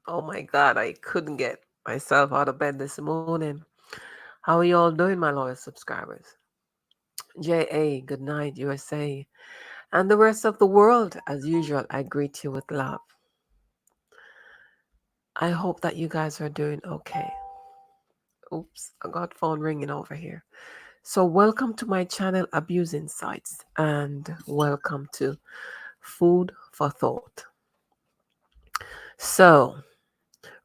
Oh my God, I couldn't get myself out of bed this morning. How are you all doing, my loyal subscribers? JA, good night, USA, and the rest of the world. As usual, I greet you with love. I hope that you guys are doing okay. Oops, I got phone ringing over here. So, welcome to my channel, Abuse Insights, and welcome to Food for Thought. So,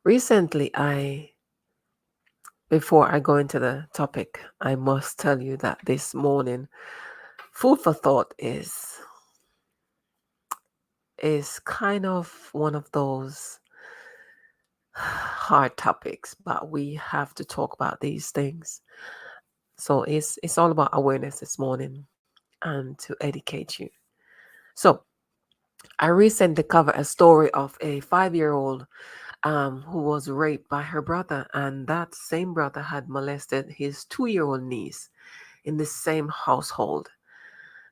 recently, before I go into the topic, I must tell you that this morning, food for thought is kind of one of those hard topics, but we have to talk about these things. So it's all about awareness this morning and to educate you. So I recently covered a story of a 5-year-old who was raped by her brother, and that same brother had molested his 2-year-old niece in the same household.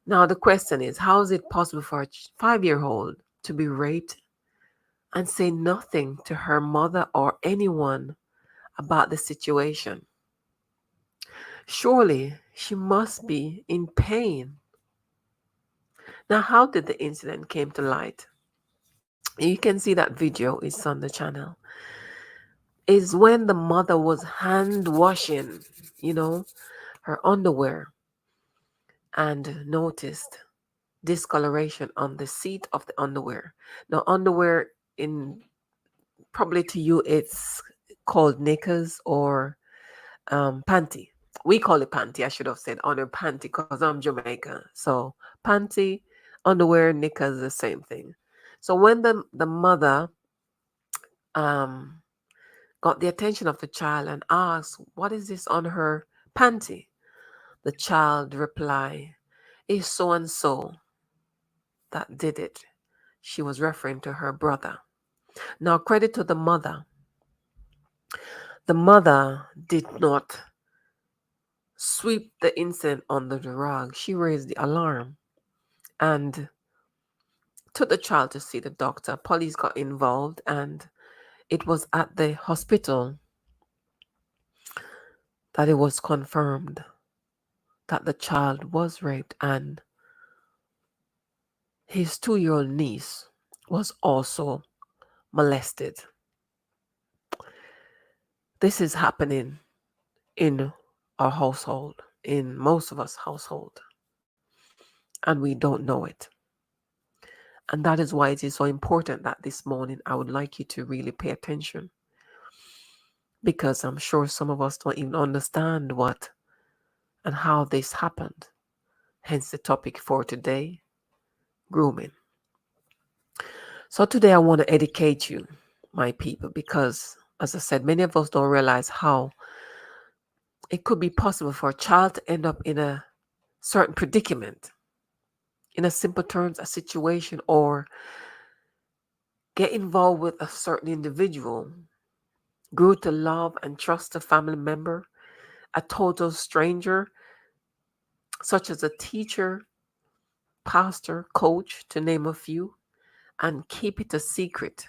Now, the question is, how is it possible for a 5-year-old to be raped and say nothing to her mother or anyone about the situation? Surely she must be in pain. Now, how did the incident came to light? You can see that video is on the channel. Is when the mother was hand washing, you know, her underwear and noticed discoloration on the seat of the underwear. Now, underwear in probably to you it's called knickers or panty. We call it panty. I should have said under panty because I'm Jamaican. So panty, underwear, knickers, the same thing. So when the mother um, got the attention of the child and asked, "What is this on her panty?" The child replied, "It's so and so that did it." She was referring to her brother. Now, credit to the mother. The mother did not sweep the incident under the rug. She raised the alarm and took the child to see the doctor. Police got involved, and it was at the hospital that it was confirmed that the child was raped and his 2-year-old niece was also molested. This is happening in our household, in most of us household, and we don't know it. And that is why it is so important that this morning I would like you to really pay attention, because I'm sure some of us don't even understand what and how this happened. Hence the topic for today, grooming. So today I want to educate you, my people, because as I said, many of us don't realize how it could be possible for a child to end up in a certain predicament, in a simple terms, a situation, or get involved with a certain individual, grew to love and trust a family member, a total stranger, such as a teacher, pastor, coach, to name a few, and keep it a secret.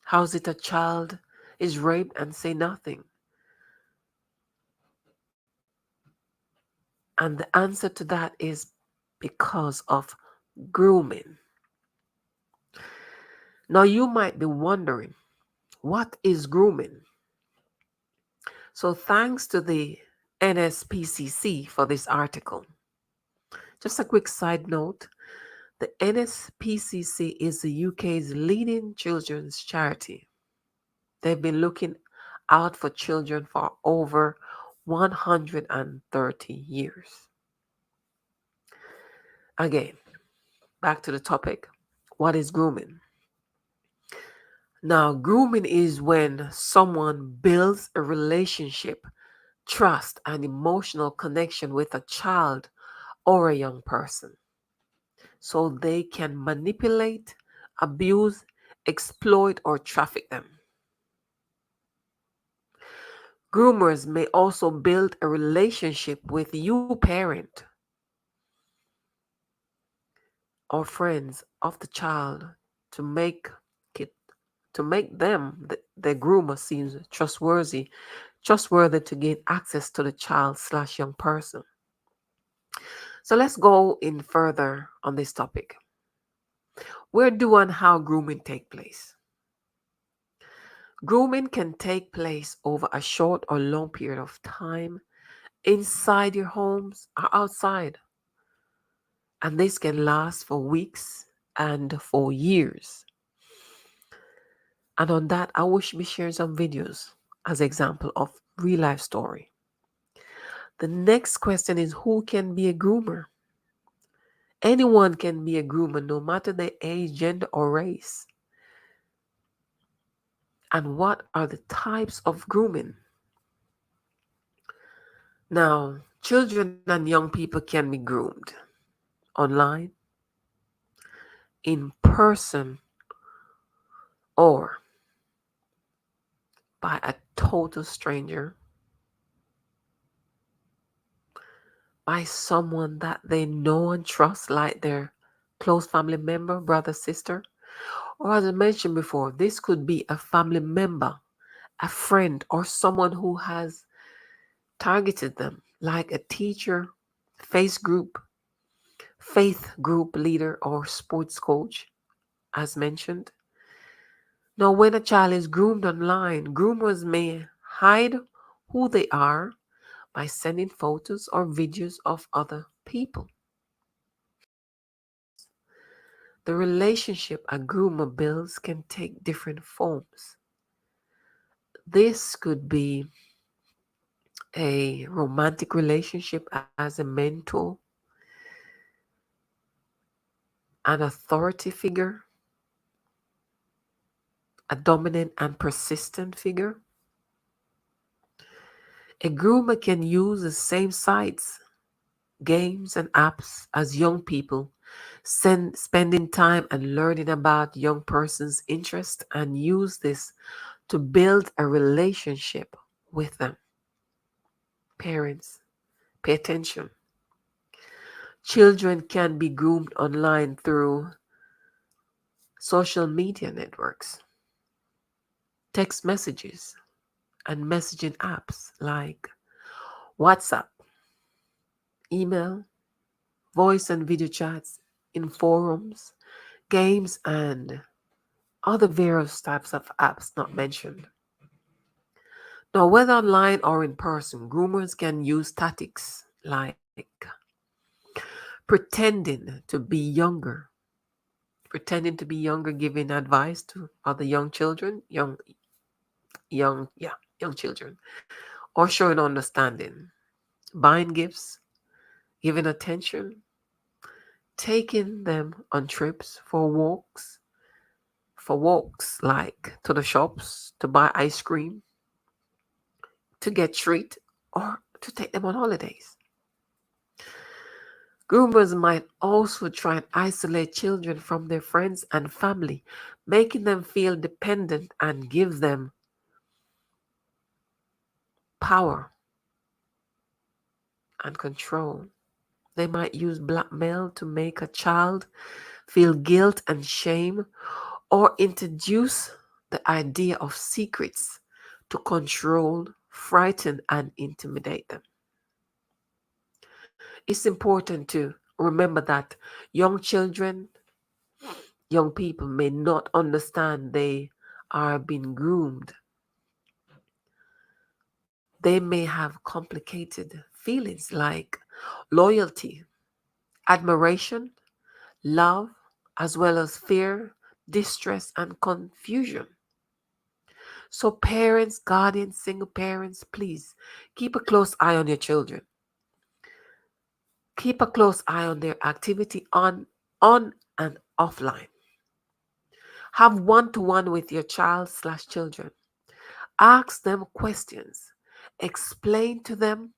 How's it a child is raped and say nothing? And the answer to that is because of grooming. Now, you might be wondering, what is grooming? So, thanks to the NSPCC for this article. Just a quick side note, the NSPCC is the UK's leading children's charity. They've been looking out for children for over 130 years. Again, back to the topic. What is grooming? Now, grooming is when someone builds a relationship, trust, and emotional connection with a child or a young person so they can manipulate, abuse, exploit, or traffic them. Groomers may also build a relationship with you, parent, or friends of the child to make it to make them, the groomer, seems trustworthy to gain access to the child slash young person. So let's go in further on this topic. Where do and how grooming take place? Grooming can take place over a short or long period of time inside your homes or outside, and this can last for weeks and for years. And on that, I will be sharing some videos as example of real life story. The next question is, who can be a groomer? Anyone can be a groomer, no matter their age, gender, or race. And what are the types of grooming? Now, children and young people can be groomed online, in person, or by a total stranger, by someone that they know and trust, like their close family member, brother, sister. Or as I mentioned before, this could be a family member, a friend, or someone who has targeted them, like a teacher, faith group, faith group leader, or sports coach, as mentioned. Now, when a child is groomed online, groomers may hide who they are by sending photos or videos of other people. The relationship a groomer builds can take different forms. This could be a romantic relationship as a mentor, an authority figure, a dominant and persistent figure. A groomer can use the same sites, games, and apps as young people, spending time and learning about young person's interest, and use this to build a relationship with them. Parents, pay attention. Children can be groomed online through social media networks, text messages, and messaging apps like WhatsApp, email, voice and video chats, in forums, games, and other various types of apps not mentioned. Now, whether online or in person, groomers can use tactics like pretending to be younger, giving advice to other young children, young children, or showing understanding, buying gifts, giving attention, taking them on trips for walks like to the shops, to buy ice cream, to get treat, or to take them on holidays. Groomers might also try and isolate children from their friends and family, making them feel dependent and give them power and control. They might use blackmail to make a child feel guilt and shame, or introduce the idea of secrets to control, frighten, and intimidate them. It's important to remember that young children, young people may not understand they are being groomed. They may have complicated feelings like loyalty, admiration, love, as well as fear, distress, and confusion. So, parents, guardians, single parents, please keep a close eye on your children. Keep a close eye on their activity on and offline. Have one-to-one with your child slash children. Ask them questions. Explain to them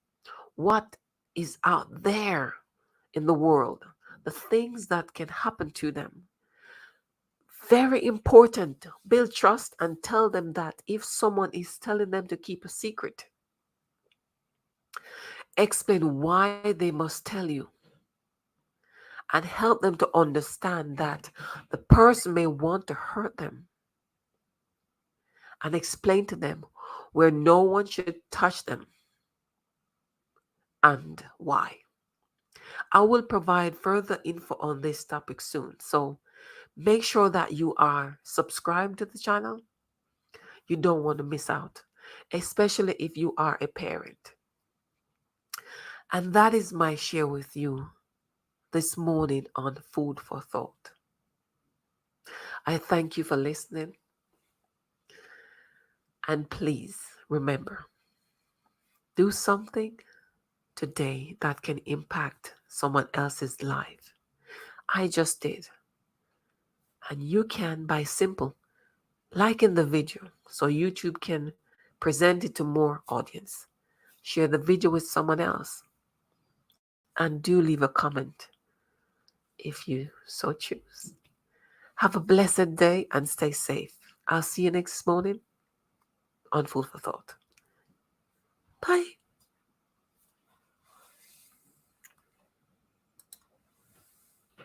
what is out there in the world, the things that can happen to them. Very important. Build trust and tell them that if someone is telling them to keep a secret, explain why they must tell you and help them to understand that the person may want to hurt them. and explain to them where no one should touch them and why. I will provide further info on this topic soon, so make sure that you are subscribed to the channel. You don't want to miss out, especially if you are a parent. And that is my share with you this morning on Food for Thought. I thank you for listening. And please remember, do something today that can impact someone else's life. I just did. And you can by simple liking the video so YouTube can present it to more audience. Share the video with someone else. And do leave a comment if you so choose. Have a blessed day and stay safe. I'll see you next morning on Food for Thought. Bye.